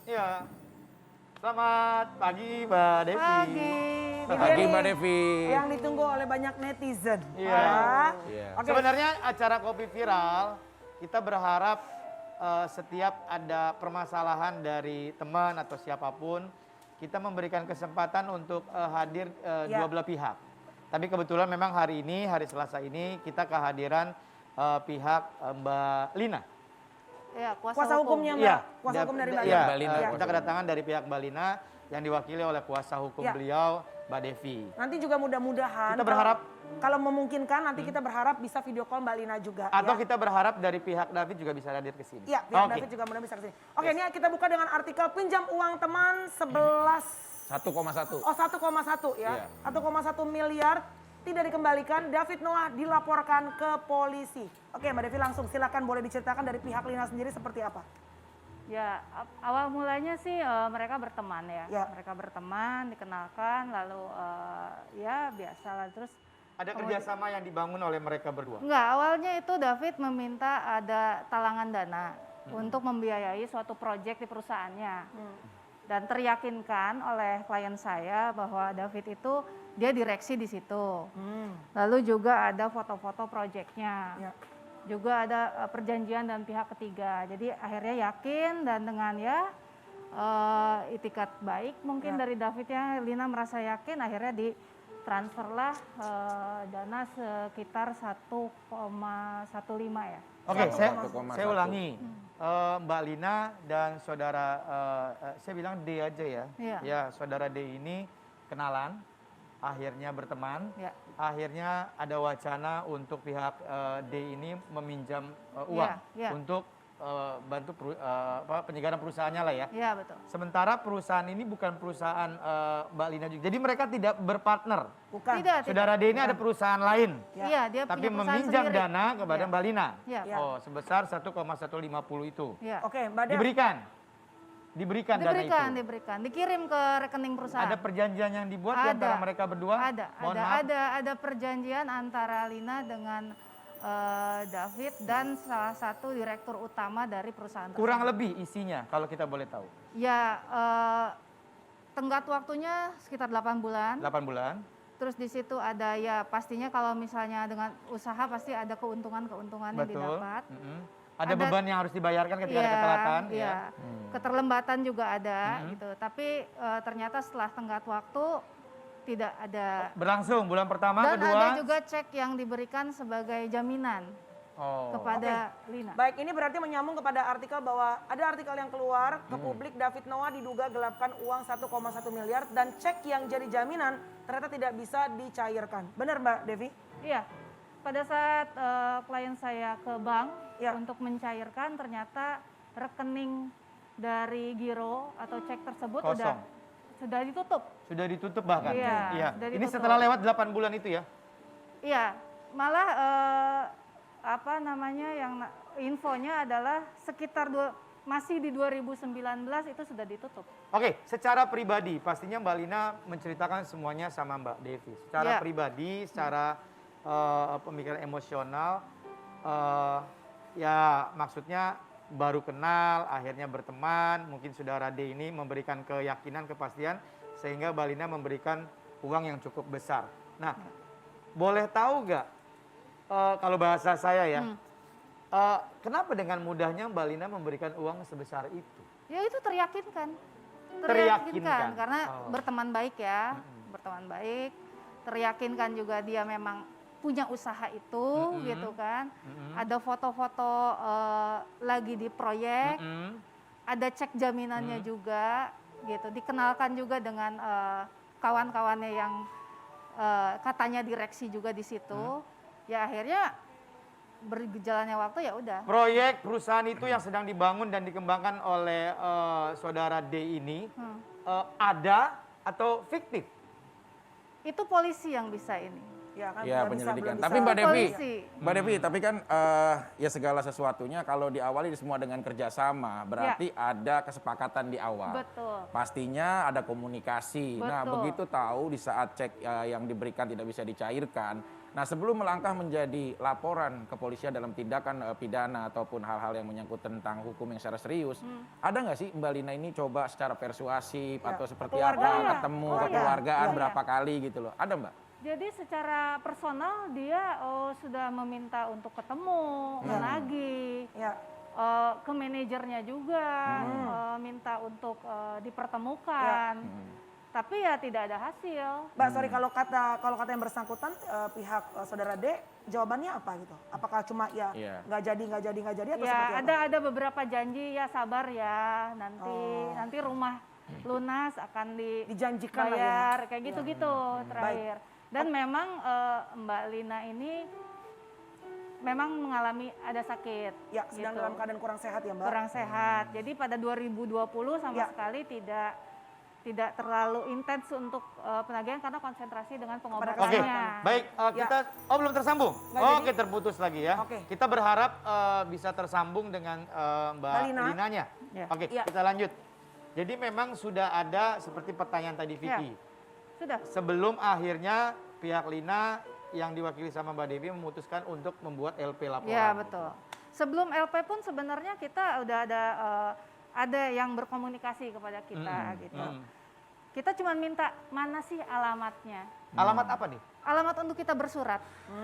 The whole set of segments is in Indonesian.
Iya. Selamat pagi Mbak Devi. Pagi. Pagi Mbak Devi. Yang ditunggu oleh banyak netizen. Iya. Iya. Oke. Sebenarnya acara Kopi Viral kita berharap setiap ada permasalahan dari teman atau siapapun, kita memberikan kesempatan untuk hadir dua belah pihak. Tapi kebetulan memang hari ini, hari Selasa ini kita kehadiran pihak Mbak Lina. Ya, kuasa hukumnya Mbak. Iya, Kuasa hukum dari Mbak iya, Lina. Mbak Lina. kita kedatangan dari pihak Mbak Lina yang diwakili oleh kuasa hukum Iya. beliau, Mbak Devi. Nanti juga mudah-mudahan. Kita berharap kalau memungkinkan nanti kita berharap bisa video call Mbak Lina juga. atau ya. kita berharap dari pihak David juga bisa hadir ke sini. Iya, pihak Oke. David juga mudah bisa kesini. Oke, ini kita buka dengan artikel pinjam uang teman 11 1,1. Oh 1,1 ya. Iya. 1,1 miliar tidak dikembalikan. David Noah dilaporkan ke polisi. Oke Mbak Devi langsung silakan boleh diceritakan dari pihak Lina sendiri seperti apa? Ya, awal mulanya sih mereka berteman ya. Ya. Mereka berteman, dikenalkan, lalu ya biasa lah. Terus Ada kerjasama yang dibangun oleh mereka berdua. enggak, awalnya itu David meminta ada talangan dana untuk membiayai suatu proyek di perusahaannya. Dan teryakinkan oleh klien saya bahwa David itu dia direksi di situ. Lalu juga ada foto-foto proyeknya. Ya. Juga ada perjanjian dan pihak ketiga. Jadi akhirnya yakin dan dengan ya itikat baik mungkin dari David ya, Lina merasa yakin akhirnya ditransferlah dana sekitar 1,15 ya. Oke, saya 1,1. ulangi. Mbak Lina dan saudara, saya bilang D aja ya. Iya. Ya, saudara D ini kenalan, akhirnya berteman. Ya. Akhirnya ada wacana untuk pihak D ini meminjam uang Iya. untuk bantu penyegaran perusahaannya lah ya. Iya betul. Sementara perusahaan ini bukan perusahaan Mbak Lina juga. Jadi mereka tidak berpartner. Bukan. Tidak. Saudara D ini ada perusahaan lain. Ya. Iya, dia Tapi punya perusahaan meminjam sendiri. dana kepada Iya. Mbak Lina. Iya. Ya. Oh, sebesar 1,150 itu. Iya. Oke Mbak Dev. Diberikan dana itu. Diberikan, dikirim ke rekening perusahaan. Ada perjanjian yang dibuat di antara mereka berdua? Mohon maaf. Ada perjanjian antara Lina dengan David dan salah satu direktur utama dari perusahaan Kurang tersebut. lebih isinya kalau kita boleh tahu. Ya, tenggat waktunya sekitar 8 bulan. 8 bulan. Terus di situ ada ya pastinya kalau misalnya dengan usaha pasti ada keuntungan-keuntungan yang Betul. didapat. Ada Ada- beban yang harus dibayarkan ketika ada Iya, ketelatan. iya. Ya. Keterlambatan juga ada gitu. Tapi ternyata setelah tenggat waktu tidak ada. Berlangsung bulan pertama, Dan kedua. ada juga cek yang diberikan sebagai jaminan Oh. kepada Lina. Baik, ini berarti menyambung kepada artikel bahwa ada artikel yang keluar ke publik David Noah diduga gelapkan uang 1,1 miliar dan cek yang jadi jaminan ternyata tidak bisa dicairkan. Benar Mbak Devi? Iya. Pada saat klien saya ke bank Ya. untuk mencairkan ternyata rekening dari giro atau cek tersebut Kosong. sudah ditutup. Sudah ditutup bahkan. Iya, sudah Ini ditutup. setelah lewat 8 bulan itu ya. Iya, malah apa namanya yang infonya adalah sekitar masih di 2019 itu sudah ditutup. Oke, secara pribadi pastinya Mbak Lina menceritakan semuanya sama Mbak Devi. Secara Ya. pribadi, secara pemikiran emosional, ya maksudnya baru kenal, akhirnya berteman, mungkin saudara D ini memberikan keyakinan, kepastian, sehingga Mbak Lina memberikan uang yang cukup besar. Nah, boleh tahu nggak, kalau bahasa saya ya, kenapa dengan mudahnya Mbak Lina memberikan uang sebesar itu? Ya itu teryakinkan. Teryakinkan. Karena Oh. berteman baik ya, berteman baik. Teryakinkan juga dia memang punya usaha itu gitu kan. Ada foto-foto lagi di proyek, ada cek jaminannya juga gitu. Dikenalkan juga dengan kawan-kawannya yang katanya direksi juga di situ. Ya akhirnya berjalannya waktu ya udah. Proyek perusahaan itu yang sedang dibangun dan dikembangkan oleh saudara D ini ada atau fiktif? Itu polisi yang bisa ini. Ya kan? Ya, belum bisa, penyelidikan. belum Tapi bisa. Mbak Devi, Polisi. Mbak Devi, tapi kan ya segala sesuatunya kalau diawali semua dengan kerjasama, berarti ada kesepakatan di awal. Betul. Pastinya ada komunikasi. Nah, Betul. begitu tahu di saat cek yang diberikan tidak bisa dicairkan, Nah, sebelum melangkah menjadi laporan kepolisian dalam tindakan pidana ataupun hal-hal yang menyangkut tentang hukum yang secara serius, ada nggak sih Mbak Lina ini coba secara persuasif Ya, atau seperti kekeluargaan. apa, ketemu Oh, iya. kekeluargaan Iya. berapa kali gitu loh? Ada Mbak? Jadi secara personal dia sudah meminta untuk ketemu, menagih, Ya. ke manajernya juga, minta untuk dipertemukan. Tapi ya tidak ada hasil. Mbak, sorry kalau kata yang bersangkutan pihak saudara D, jawabannya apa gitu? Apakah cuma ya Iya. nggak jadi atau Ya seperti apa? ada beberapa janji, ya sabar ya, nanti rumah lunas akan Dijanjikan lah ya. dibayar, kayak gitu-gitu terakhir. Dan memang Mbak Lina ini memang mengalami ada sakit. Ya, sedang gitu. dalam keadaan kurang sehat ya Mbak? Kurang sehat. Jadi pada 2020 sama Ya. sekali tidak terlalu intens untuk penagihan karena konsentrasi dengan Oke, pengobatannya. baik kita belum tersambung. Nggak Oke, jadi? terputus lagi ya. Oke. Kita berharap bisa tersambung dengan Mbak Lina. Linanya. Ya. Oke, Ya. kita lanjut. Jadi memang sudah ada seperti pertanyaan tadi Vicky. Sudah. Sebelum akhirnya pihak Lina yang diwakili sama Mbak Devi memutuskan untuk membuat LP laporan. Ya, betul. Sebelum LP pun sebenarnya kita udah ada yang berkomunikasi kepada kita gitu. Kita cuma minta mana sih alamatnya. Alamat apa nih? Alamat untuk kita bersurat.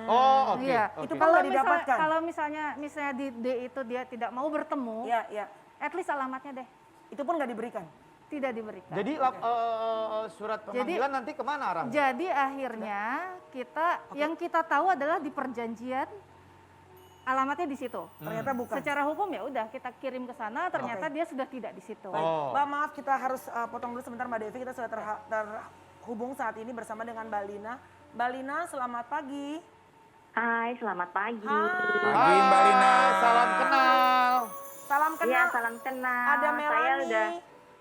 Oh, oke. Iya. oke. Itu pun nggak didapatkan. Kalau misalnya di D itu dia tidak mau bertemu, Iya, iya. at least alamatnya deh Itu pun nggak diberikan. tidak diberikan. Jadi surat pemanggilan nanti kemana arahnya? Jadi akhirnya yang kita tahu adalah di perjanjian alamatnya di situ. Ternyata bukan. Secara hukum ya udah kita kirim ke sana, ternyata dia sudah tidak di situ. Baik. Oh. Mbak, maaf kita harus potong dulu sebentar Mbak Devi, kita sudah terhubung saat ini bersama dengan Mbak Lina. Mbak Lina, selamat pagi. Hai, selamat pagi. Hai. Pagi Mbak Lina. Salam kenal. Salam Iya, kenal. salam kenal. Ada Saya Melani,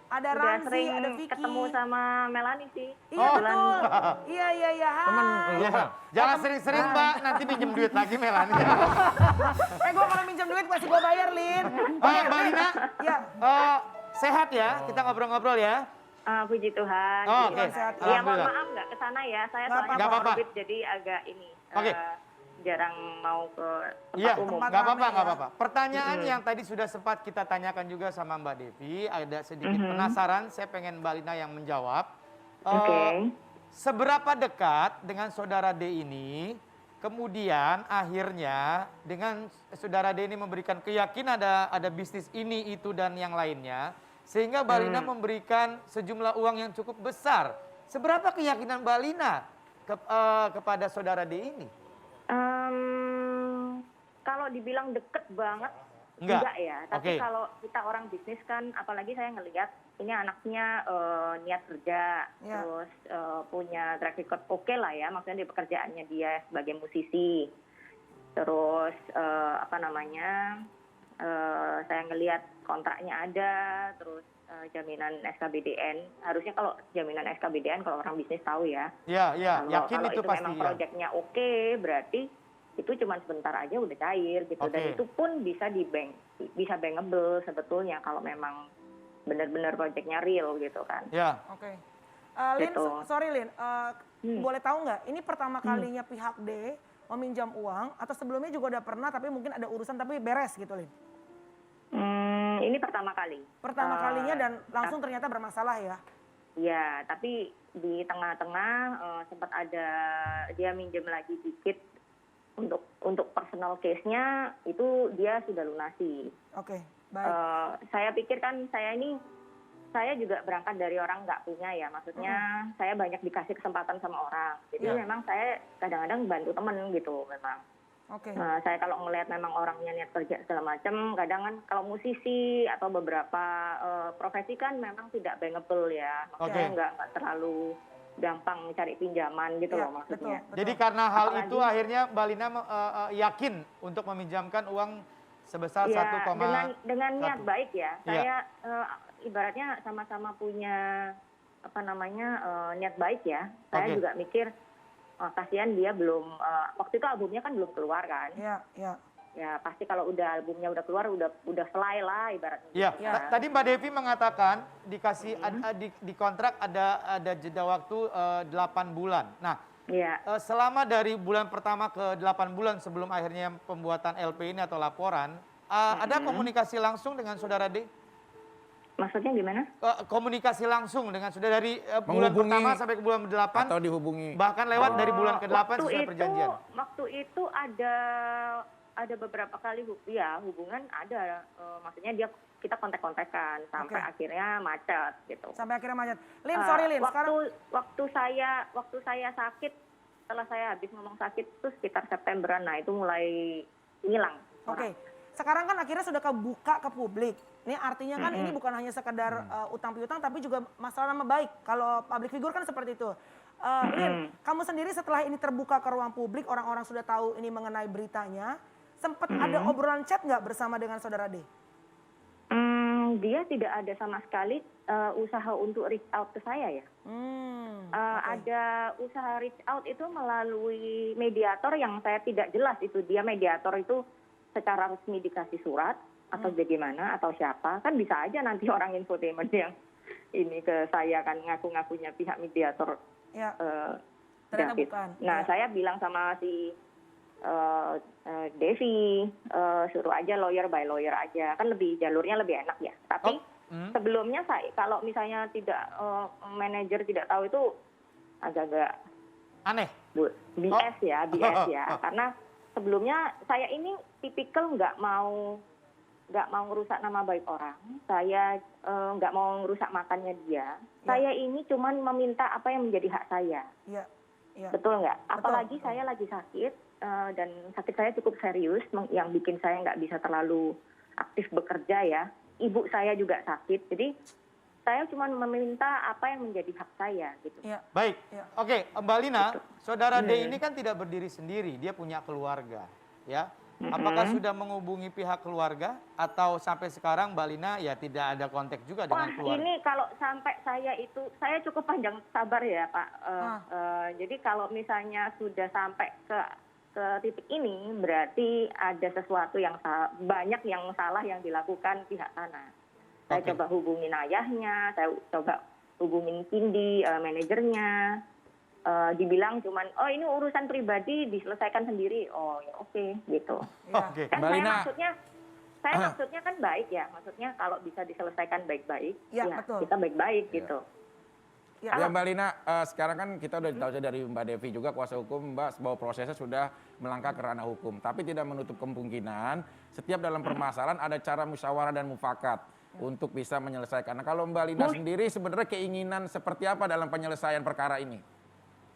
ada udah Ramzi, sering ada Vicky. ketemu sama Melani sih. Iya Kebetulan. betul. Iya. Hai. Temen lu. Ya, jangan sering-sering Mbak, nanti pinjem duit lagi Melani. Gue kalau minjem duit pasti gue bayar, Lin. Mbak Lina, Ya. sehat ya? Kita ngobrol-ngobrol ya. Puji Tuhan. Oh, Iya, oke. Iya, mohon Alhamdulillah. maaf nggak ke sana ya. Saya Nggak soalnya apa-apa. COVID jadi agak ini. Oke. Jarang mau ke tempat Iya, umum. tempat nggak apa-apa, ramai nggak ya. apa-apa. Pertanyaan yang tadi sudah sempat kita tanyakan juga sama Mbak Devi, ada sedikit penasaran, saya pengen Mbak Lina yang menjawab. Oke. Seberapa dekat dengan saudara D ini, kemudian akhirnya dengan saudara D ini memberikan keyakinan ada bisnis ini, itu, dan yang lainnya, sehingga Mbak Lina memberikan sejumlah uang yang cukup besar. Seberapa keyakinan Mbak Lina kepada saudara D ini? Kalau dibilang deket banget, Enggak? ya. Tapi Oke. kalau kita orang bisnis kan, apalagi saya ngelihat ini anaknya niat kerja, Ya. terus punya track record oke lah ya, maksudnya di pekerjaannya dia sebagai musisi. Terus saya ngelihat kontraknya ada, terus jaminan SKBDN. Harusnya kalau jaminan SKBDN kalau orang bisnis tahu ya. Ya, ya, yakin Kalau itu pasti memang ya. proyeknya oke, berarti itu cuma sebentar aja udah cair gitu. Dan Oke. itu pun bisa bisa bankable sebetulnya kalau memang benar-benar proyeknya real gitu kan. Ya, Oke. Lin, Gitu. sorry Lin, boleh tahu nggak ini pertama kalinya pihak D meminjam uang atau sebelumnya juga udah pernah tapi mungkin ada urusan tapi beres gitu Lin? Ini pertama kali. Pertama kalinya dan langsung ternyata bermasalah ya? Ya, tapi di tengah-tengah sempat ada dia minjem lagi dikit untuk personal case-nya itu dia sudah lunasi. Oke, baik. Saya pikir kan saya juga berangkat dari orang nggak punya ya, maksudnya saya banyak dikasih kesempatan sama orang. Jadi Ya. memang saya kadang-kadang bantu temen gitu memang. Oke. Nah, saya kalau ngelihat memang orangnya niat kerja segala macam, kadang kan kalau musisi atau beberapa profesi kan memang tidak bankable ya, maksudnya Oke. nggak terlalu gampang cari pinjaman gitu Iya, loh maksudnya. betul. jadi karena hal Apalagi- itu akhirnya Mbak Lina yakin untuk meminjamkan uang sebesar Iya, 1,1. dengan niat baik ya. Iya. Saya ibaratnya sama-sama punya niat baik ya. Saya Oke. juga mikir kasihan dia belum waktu itu albumnya kan belum keluar kan. Iya, iya. Ya pasti kalau udah albumnya udah keluar udah selai lah ibaratnya. Ya, gitu kan. tadi Mbak Devi mengatakan dikasih di kontrak ada jeda waktu 8 bulan. Nah, Iya. Selama dari bulan pertama ke 8 bulan sebelum akhirnya pembuatan LP ini atau laporan, ada komunikasi langsung dengan saudara D? Maksudnya gimana? Komunikasi langsung dengan saudara dari bulan Menghubungi pertama sampai ke bulan 8, atau dihubungi? bahkan lewat dari bulan ke-8 Waktu sudah itu- perjanjian? Waktu itu ada beberapa kali hubungan ada, maksudnya kita kontak-kontakan sampai akhirnya macet gitu. Sampai akhirnya macet. Lin, sorry Lin, sekarang Waktu saya sakit, setelah saya habis ngomong sakit itu sekitar Septemberan, nah itu mulai hilang. Oke. Sekarang kan akhirnya sudah kebuka ke publik. Ini artinya kan ini bukan hanya sekedar utang piutang tapi juga masalah nama baik. Kalau public figure kan seperti itu. Lin, kamu sendiri setelah ini terbuka ke ruang publik, orang-orang sudah tahu ini mengenai beritanya, sempat ada obrolan chat nggak bersama dengan saudara D? Dia tidak ada sama sekali usaha untuk reach out ke saya ya. Ada usaha reach out itu melalui mediator yang saya tidak jelas itu dia mediator itu secara resmi dikasih surat atau bagaimana atau siapa, kan bisa aja nanti orang infotainment yang ini ke saya kan ngaku-ngakunya pihak mediator Ya. Ternyata David. bukan. Nah Ya. saya bilang sama si Devi, suruh aja lawyer by lawyer aja, kan jalurnya lebih enak ya. Tapi sebelumnya saya kalau misalnya tidak manajer tidak tahu itu agak-agak Aneh? BS ya, karena sebelumnya saya ini tipikal nggak mau ngerusak nama baik orang, saya nggak mau ngerusak makannya dia. Saya ini cuman meminta apa yang menjadi hak saya. Iya. Iya. Betul nggak? Betul, Apalagi betul. saya lagi sakit dan sakit saya cukup serius yang bikin saya nggak bisa terlalu aktif bekerja ya. Ibu saya juga sakit, jadi saya cuma meminta apa yang menjadi hak saya gitu. Iya. Baik, Ya. oke Mbak Lina, saudara D ini kan tidak berdiri sendiri, dia punya keluarga, ya. Apakah sudah menghubungi pihak keluarga atau sampai sekarang Mbak Lina ya tidak ada kontak juga dengan Wah keluarga? ini kalau sampai saya cukup panjang sabar ya Pak. Jadi kalau misalnya sudah sampai ke titik ini berarti ada sesuatu yang banyak yang salah yang dilakukan pihak sana. Saya Oke. coba hubungin ayahnya, saya coba hubungin Cindy, manajernya. Dibilang cuman, oh ini urusan pribadi diselesaikan sendiri. Oh ya oke gitu. Iya. Oke. Kan Mbak Lina. saya maksudnya kan baik ya. Maksudnya kalau bisa diselesaikan baik-baik, Ya, ya betul. kita baik-baik gitu. Ya. Ya Mbak Lina, sekarang kan kita udah tahu dari Mbak Devi juga kuasa hukum Mbak bahwa prosesnya sudah melangkah ke ranah hukum. Tapi tidak menutup kemungkinan setiap dalam permasalahan ada cara musyawarah dan mufakat untuk bisa menyelesaikan. Nah kalau Mbak Lina sendiri sebenarnya keinginan seperti apa dalam penyelesaian perkara ini?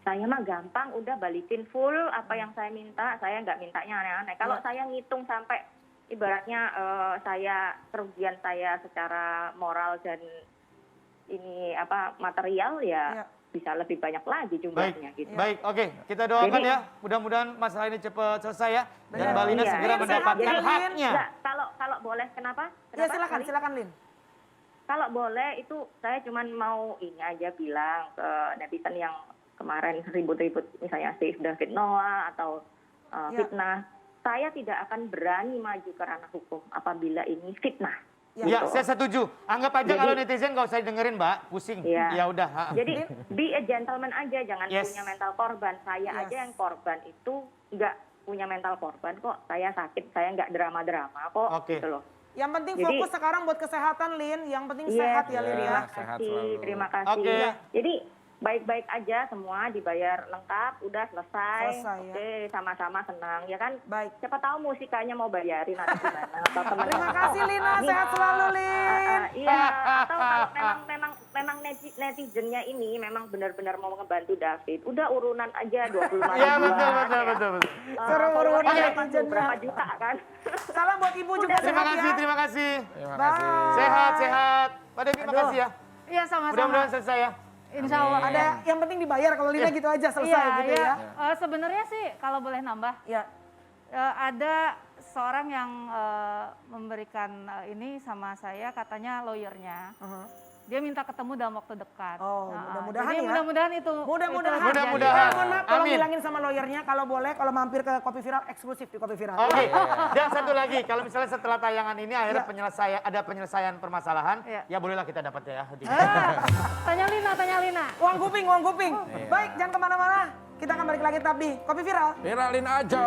Saya mah gampang, udah balikin full apa yang saya minta. Saya nggak mintanya aneh-aneh. Kalau saya ngitung sampai ibaratnya kerugian saya secara moral dan ini material ya. Bisa lebih banyak lagi Baik, jumlahnya gitu. baik, oke. Kita doakan Jadi- ya, mudah-mudahan masalah ini cepat selesai ya. Dan Benar. Mbak Lina Iya. segera Lin, mendapatkan sehat ya, Lin. haknya. Nggak, kalau boleh, kenapa? Ya Kenapa? silakan, Sorry. silakan Lin. Kalau boleh itu saya cuman mau ini aja bilang ke netizen yang kemarin ribut-ribut misalnya Steve David Noah atau Ya. fitnah. Saya tidak akan berani maju ke ranah hukum apabila ini fitnah. Ya, Gitu. saya setuju. Anggap aja Jadi- kalau netizen nggak usah dengerin Mbak, pusing. Iya. Ya udah. Jadi be a gentleman aja, jangan Yes. punya mental korban. Saya Yes. aja yang korban itu nggak punya mental korban kok. Saya sakit, saya nggak drama-drama kok. Oke. Gitu loh. Yang penting Jadi- fokus sekarang buat kesehatan Lin. Yang penting Iya, sehat ya Lin ya. terima Sehat kasih, selalu. terima kasih. Oke. Jadi baik-baik aja semua dibayar lengkap, udah selesai. Selesai, ya. Oke, sama-sama senang ya kan. Baik. Siapa tahu musikanya mau bayarin atau gimana. Atau temen- Terima kasih Lina, Ini- sehat selalu Lin. Iya, atau kalau memang netizennya ini memang benar-benar mau ngebantu David, udah urunan aja 25 Iya, ribuan, betul, betul, ya. betul, betul. Suruh urunan Followernya netizennya. berapa juta kan. Salam buat ibu juga Terima sehat kasih, ya. terima kasih. Terima Bye. kasih. Sehat, sehat. Pak Devi, Aduh. makasih ya. Iya sama-sama. Mudah-mudahan selesai ya. Insya Allah. Amin. Ada yang penting dibayar kalau Lina gitu aja selesai Iya, gitu iya. ya. Sebenarnya sih kalau boleh nambah, Ya. ada seorang yang memberikan ini sama saya, katanya lawyernya. Dia minta ketemu dalam waktu dekat. Oh, mudah-mudahan jadi ya. mudah-mudahan itu. Mudah-mudahan. itu terjadi. Mudah-mudahan. Mohon maaf, tolong Amin. bilangin sama lawyernya kalau boleh kalau mampir ke Kopi Viral eksklusif di Kopi Viral. Oke, dan satu lagi, kalau misalnya setelah tayangan ini akhirnya Ya. ada penyelesaian permasalahan, Ya. ya bolehlah kita dapat ya. Tanya Lina, tanya Lina. Uang kuping, uang kuping. Baik, jangan kemana-mana. Kita akan balik lagi tetap di Kopi Viral. Viralin aja.